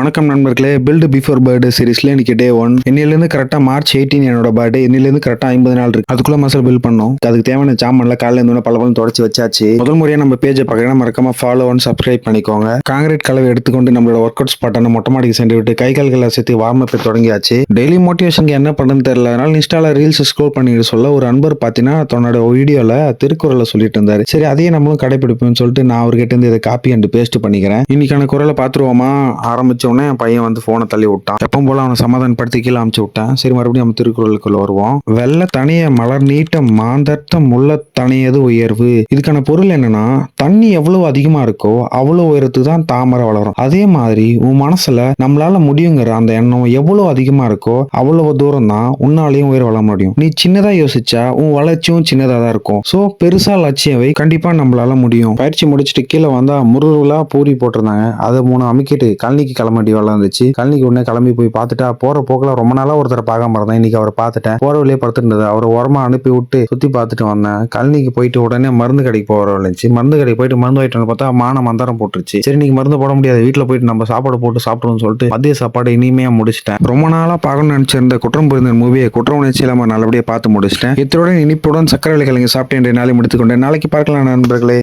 வணக்கம் நண்பர்களே. Build before birthday சீரிஸ்ல இன்னைக்கு டே 1. இன்னிலிருந்து கரெக்டா மார்ச் 18 என்னோட பர்த்டே. இன்னிலிருந்து கரெக்டா 50 நாள் இருக்கு. அதுக்குள்ள மசால் பில் பண்ணோம். அதுக்கு தேவையான சாமான்ல காலையில இருந்து பல தொடச்சு வச்சாச்சு. முதல் முறையா நம்ம பேஜை பார்க்கறேன்னா மறக்காம ஃபாலோ அண்ட் சப்ஸ்கிரைப் பண்ணிக்கோங்க. காங்கிரீட் கலவை எடுத்துக்கொண்டு நம்மளோட ஒர்க் அவுட் ஸ்பாட்டான மொட்டை மாடிக்கு சென்று விட்டு கை கால்களை சேர்த்து வார்ம் அப் தொடங்கியாச்சு. டெய்லி மோட்டிவேஷனுக்கு என்ன பண்ணுன்னு தெரியல. அதனால இன்ஸ்டால ரீல்ஸ் ஸ்க்ரோல் பண்ணிட்டு சொல்ல ஒரு அன்பர் பாத்தீங்கன்னா தன்னோட வீடியோல திருக்குறளை சொல்லிட்டு இருந்தாரு. சரி அதையே நம்மளும் கடைபிடிப்போம்னு சொல்லிட்டு நான் அவர்கிட்ட இருந்து இதை காப்பி அண்ட் பேஸ்ட் பண்ணிக்கிறேன். இன்னைக்கான குரலை பாத்துருவோமா? ஆரம்பிச்ச உடனே என் பையன் வந்து போனை தள்ளி விட்டான். எப்பவும் போல அவனை சமாதானப்படுத்தி கீழே அமுச்சு விட்டேன். சரி மறுபடியும் நம்ம திருக்குறளுக்குள்ள வருவோம். வெள்ள தனிய மலர் நீட்டம் மாந்தர்த்தம் முள்ள தனியது உயர்வு. இதுக்கான பொருள் என்னன்னா, தண்ணி எவ்வளவு அதிகமா இருக்கோ அவ்வளவு உயரத்துக்கு தான் தாமரை வளரும். அதே மாதிரி உன் மனசுல நம்மளால முடியுங்கிற அந்த எண்ணம் எவ்வளவு அதிகமா இருக்கோ அவ்வளவு தூரம் தான் உன்னாலையும் உயர வளர முடியும். நீ சின்னதா யோசிச்சா உன் வளர்ச்சியும் சின்னதா தான் இருக்கும். சோ பெருசா லட்சியம் வை, கண்டிப்பா நம்மளால முடியும். பயிற்சி முடிச்சுட்டு கீழே வந்தா முருகலா பூரி போட்டிருந்தாங்க. அதை 3 அமுக்கிட்டு கழனிக்கு கிளம்ப வேண்டிய வேலை இருந்துச்சு. கழனிக்கு உடனே கிளம்பி போய் பார்த்துட்டா போற போக்குல ரொம்ப நாளா ஒருத்தரை பார்க்காம இருந்தேன். இன்னைக்கு அவரை பார்த்துட்டேன். போற வழியே படுத்துட்டு அவரை ஓரமா அனுப்பி விட்டு சுத்தி பார்த்துட்டு வந்தேன். கழனிக்கு போயிட்டு உடனே மருந்து கடைக்கு போற இருந்துச்சு. மருந்து கடைக்கு போயிட்டு மருந்து வாங்கிட்டு பார்த்தா மந்தாரம் போட்டுருச்சு. சரி இன்னைக்கு மருந்து போட முடியாது, வீட்டுல போயிட்டு நம்ம சாப்பாடு போட்டு சாப்பிடுவோம்னு சொல்லிட்டு மதிய சாப்பாடு இனிமையா முடிச்சிட்டேன். ரொம்ப நாளா பார்க்கணும்னு நினைச்சிருந்த குற்றம் புரிந்த மூவியை குற்ற உணர்ச்சி இல்லாம நல்லபடியா பார்த்து முடிச்சிட்டேன். இத்துடன் இனிப்புடன் சக்கரை கிழங்கு சாப்பிட்டு நாளை முடித்துக்கொண்டேன். நாளைக்கு பார்க்கலாம் நண்பர்களே.